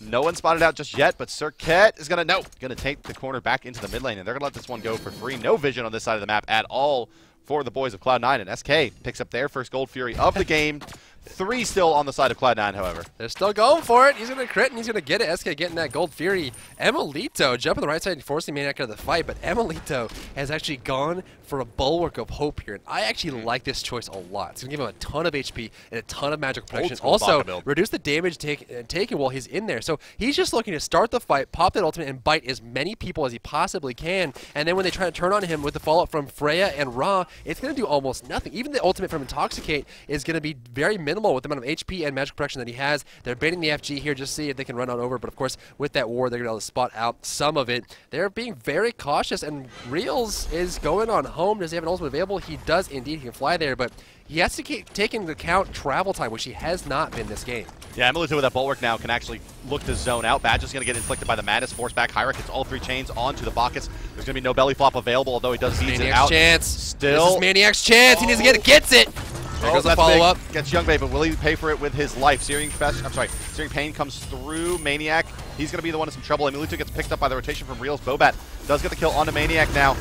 No one spotted out just yet, but Cirquet is going to take the corner back into the mid lane, and they're going to let this one go for free. No vision on this side of the map at all for the boys of Cloud9, and SK picks up their first Gold Fury of the game. 3 still on the side of Cloud9, however. They're still going for it. He's going to crit, and he's going to get it. SK getting that Gold Fury. Emilito jumping the right side and forcing Maniac out of the fight, but Emilito has actually gone for a bulwark of hope here, and I actually like this choice a lot. It's going to give him a ton of HP and a ton of magical protection. Also, reduce the damage taken while he's in there. So he's just looking to start the fight, pop that ultimate, and bite as many people as he possibly can, and then when they try to turn on him with the follow-up from Freya and Ra, it's going to do almost nothing. Even the ultimate from Intoxicate is going to be very minimal with the amount of HP and magical protection that he has. They're baiting the FG here, just see if they can run on over, but of course, with that ward, they're going to be able to spot out some of it. They're being very cautious, and Reels is going on home. Does he have an ultimate available? He does indeed. He can fly there, but he has to take into account travel time, which he has not been this game. Yeah, Emilito with that bulwark now can actually look to zone out. Badge is going to get inflicted by the Madness. Force back. HyperX hits all 3 chains onto the Bacchus. There's going to be no belly flop available, although he does seize it out. Chance. Still. This is Maniac's chance. He needs to get it. Gets it. There goes the follow-up. Gets Young Bay, but will he pay for it with his life? Searing Pain comes through Maniac. He's going to be the one in some trouble. Emilito gets picked up by the rotation from Reels. Bobat does get the kill onto Maniac now.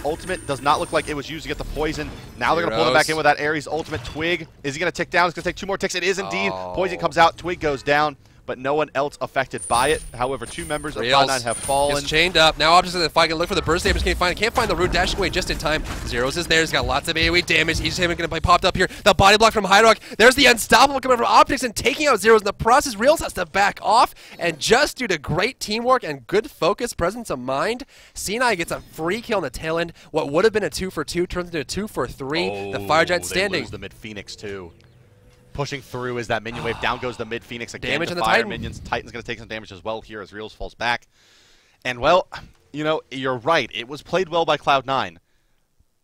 Ultimate does not look like it was used to get the poison. Now they're going to pull him back in with that Ares ultimate. Twig, is he going to tick down? It's going to take 2 more ticks. It is indeed. Poison comes out. Twig goes down, but no one else affected by it. However, 2 members of Cloud9 have fallen. He's chained up. Now Optics in the fight. Going to look for the burst damage. Can't find the root. Dashing away just in time. Zeros is there. He's got lots of AoE damage. He's going to be popped up here. The body block from Hyrock. There's the unstoppable coming from Optics and taking out Zeros. In the process, Reels has to back off. And just due to great teamwork and good focus, presence of mind, C9 gets a free kill on the tail end. What would have been a 2-for-2 turns into a 2-for-3. The Fire Giant standing. They lose the mid Phoenix too. Pushing through is that minion wave. Down goes the mid Phoenix again. Damage on the fire Titan. Minions. Titan's going to take some damage as well here as Reels falls back. And well, you know, you're right. It was played well by Cloud9.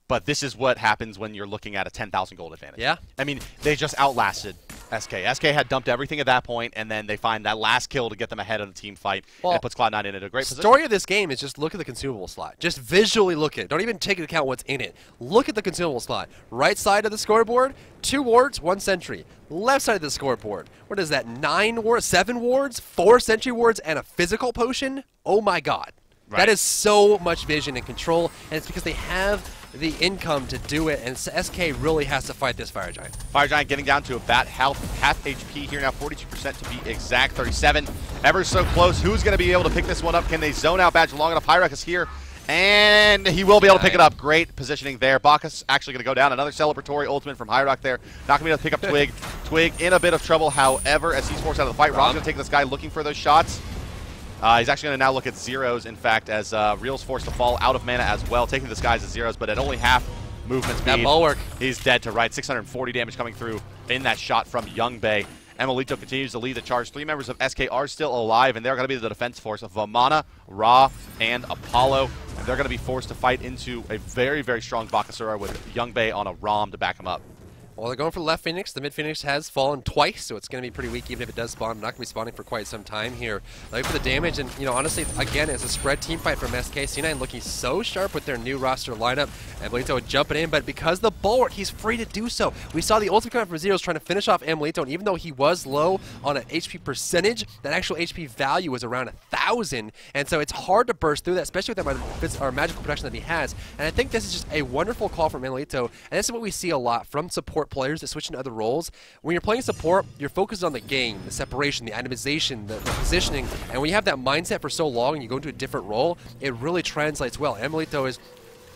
But this is what happens when you're looking at a 10,000 gold advantage. Yeah. I mean, they just outlasted SK. SK had dumped everything at that point, and then they find that last kill to get them ahead of the team fight, and it puts Cloud9 in a great position. The story of this game is just look at the consumable slot. Just visually look at it. Don't even take into account what's in it. Look at the consumable slot. Right side of the scoreboard, 2 wards, 1 sentry. Left side of the scoreboard, what is that, 9 wards, 7 wards, 4 sentry wards, and a physical potion? Oh my god. Right. That is so much vision and control, and it's because they have the income to do it, and SK really has to fight this Fire Giant. Fire Giant getting down to about half HP here now, 42% to be exact, 37. Ever so close. Who's going to be able to pick this one up? Can they zone out Badge long enough? HyperX is here, and he will be able to pick it up. Great positioning there. Bacchus actually going to go down. Another celebratory ultimate from HyperX there. Not going to be able to pick up Twig. Twig in a bit of trouble, however, as he's forced out of the fight. Rom's going to take this guy looking for those shots. He's actually going to now look at zeros, in fact, as Real's forced to fall out of mana as well, taking this guy's to zeros, but at only half movement speed. That bulwark. He's dead to right. 640 damage coming through in that shot from Young Bae. Emilito continues to lead the charge. 3 members of SK are still alive, and they're going to be the defense force of Vamana, Ra, and Apollo. And they're going to be forced to fight into a very, very strong Bakasura with Young Bae on a Rom to back him up. Well, they're going for the left Phoenix. The mid Phoenix has fallen twice, so it's going to be pretty weak even if it does spawn. Not going to be spawning for quite some time here. Looking for the damage, and, you know, honestly, again, it's a spread team fight from SK. C9 looking so sharp with their new roster lineup. Amelito jumping in, but because the bulwark, he's free to do so. We saw the ultimate coming from Zeros trying to finish off Amelito, and even though he was low on an HP percentage, that actual HP value was around 1,000, and so it's hard to burst through that, especially with that magical protection that he has. And I think this is just a wonderful call from Amelito, and this is what we see a lot from support players that switch into other roles. When you're playing support, you're focused on the game, the separation, the itemization, the positioning, and when you have that mindset for so long and you go into a different role, it really translates well. Amelito is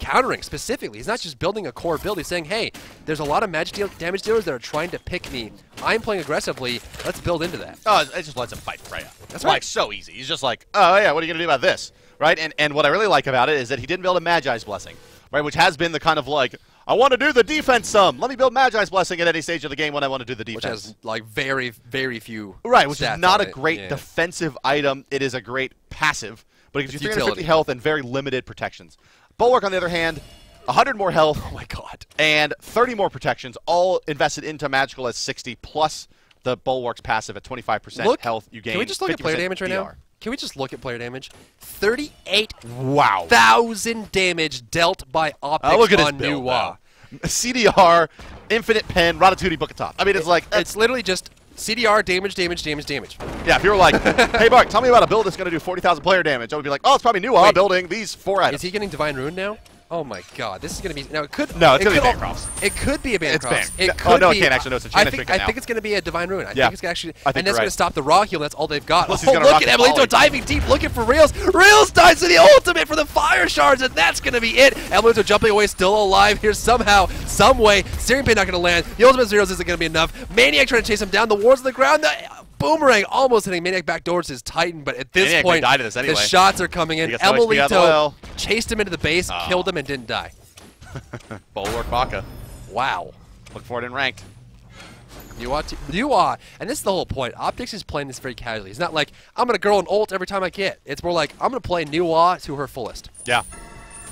countering specifically. He's not just building a core build. He's saying, hey, there's a lot of damage dealers that are trying to pick me. I'm playing aggressively. Let's build into that. Oh, it just lets him fight Freya. That's like right. So easy. He's just like, oh yeah, what are you going to do about this? Right? And what I really like about it is that he didn't build a Magi's Blessing, right? Which has been the kind of like, I want to do the defense some. Let me build Magi's Blessing at any stage of the game when I want to do the defense. Which has like very, very few Right, which is not a it. great defensive item. It is a great passive, but it gives you 350 utility. health and very limited protections. Bulwark, on the other hand, 100 more health. Oh my god. And 30 more protections, all invested into magical as 60, plus the Bulwark's passive at 25% health you gain. Can we just look at player damage right now? Can we just look at player damage? 38,000 damage dealt by Optics look at on his build, Nuwa. CDR, Infinite Pen, Ratatouille, Book of Top. I mean, it's like... It's literally just CDR, damage, damage, damage, damage. Yeah, if you were like, hey, Mark, tell me about a build that's going to do 40,000 player damage, I would be like, oh, it's probably Nuwa building these 4 items. Is he getting Divine Rune now? Oh my god, this is going to be... Now, it could... No, it's going to be Bancroft's. It could be a Bancroft's. It could no, it can't actually. No, it's a chain I think it's going to be a Divine Rune. I think it's actually... And that's going to stop the Raw heal. That's all they've got. Plus Oh, look at Amelito diving deep, looking for Reels. Reels dies to the ultimate for the Fire Shards, and that's going to be it. Amelito jumping away, still alive here somehow, some way. Searing Pain not going to land. The ultimate Zeros isn't going to be enough. Maniac trying to chase him down. The wards on the ground. The Boomerang almost hitting Maniac backdoors his Titan, but at this point, the shots are coming in. Amelito chased him into the base, killed him, and didn't die. Bulwark Baka. Wow. Look for it in ranked. You are. And this is the whole point. Optics is playing this very casually. It's not like, I'm going to girl an ult every time I get. It's more like, I'm going to play Nuwa to her fullest. Yeah.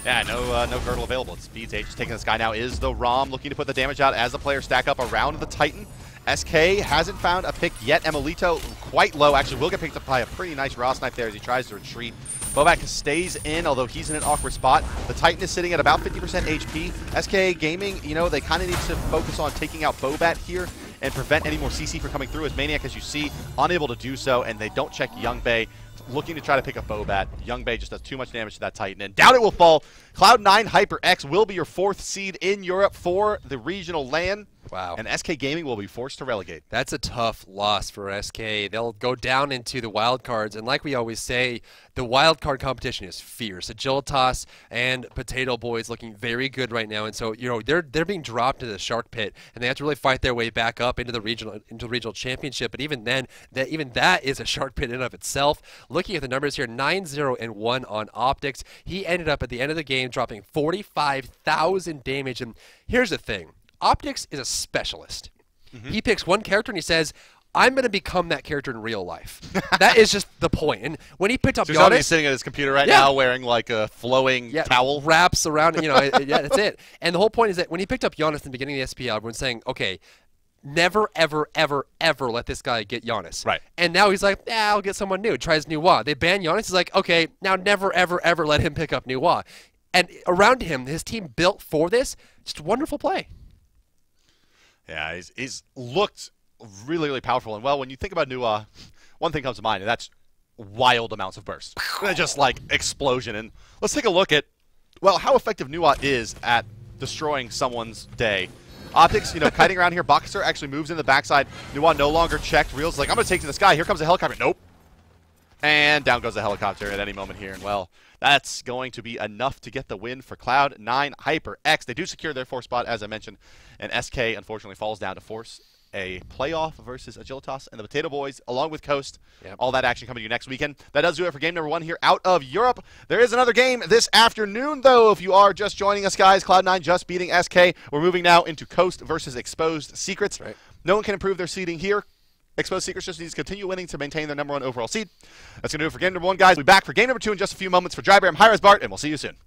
Yeah, no girdle available. It's Speed's Age. Taking this guy now is the Rom, looking to put the damage out as the players stack up around the Titan. SK hasn't found a pick yet. Emilito quite low. Actually will get picked up by a pretty nice Raw Snipe there as he tries to retreat. Bobak stays in, although he's in an awkward spot. The Titan is sitting at about 50% HP. SK Gaming, you know, they kind of need to focus on taking out Bobat here and prevent any more CC from coming through, as Maniac, as you see, unable to do so, and they don't check Young Bae, looking to try to pick up Bobat. Young Bae just does too much damage to that Titan, and down it will fall. Cloud9 HyperX will be your 4th seed in Europe for the regional LAN. Wow. And SK Gaming will be forced to relegate. That's a tough loss for SK. They'll go down into the wild cards, and like we always say, the wild card competition is fierce. Agilitas and Potato Boys looking very good right now, and so you know they're being dropped into the shark pit, and they have to really fight their way back up into the regional championship. But even then, that is a shark pit in and of itself. Looking at the numbers here, 9-0-1 on Optics. He ended up at the end of the game dropping 45,000 damage, and here's the thing. Optics is a specialist. He picks one character and he says, I'm going to become that character in real life. That is just the point. And when he picked up Giannis... he's sitting at his computer right now wearing like a flowing towel. Wraps around, you know, yeah, that's it. And the whole point is that when he picked up Giannis in the beginning of the SPL, everyone's saying, okay, never, ever, ever, ever let this guy get Giannis. Right. And now he's like, I'll get someone new. Tries Nuwa. They ban Giannis. He's like, okay, now never, ever, ever let him pick up Nuwa. And around him, his team built for this. Just wonderful play. Yeah, he's looked really, really powerful. And, well, when you think about Nuwa, one thing comes to mind, and that's wild amounts of burst. Just like explosion. And let's take a look at, well, how effective Nuwa is at destroying someone's day. Optics, kiting around here. Boxer actually moves in the backside. Nuwa no longer checked. Real's like, I'm going to take to the sky. Here comes a helicopter. Nope. And down goes the helicopter at any moment here. And, well, that's going to be enough to get the win for Cloud9 HyperX. They do secure their 4th spot, as I mentioned. And SK, unfortunately, falls down to force a playoff versus Agilitas and the Potato Boys, along with Coast. Yep. All that action coming to you next weekend. That does do it for game number 1 here out of Europe. There is another game this afternoon, though, if you are just joining us, guys. Cloud9 just beating SK. We're moving now into Coast versus Exposed Secrets. Right. No one can improve their seeding here. Exposed Secrets just needs to continue winning to maintain their number 1 overall seed. That's going to do it for game number 1, guys. We'll be back for game number 2 in just a few moments. For Drybear, I'm hi-rez Bart, and we'll see you soon.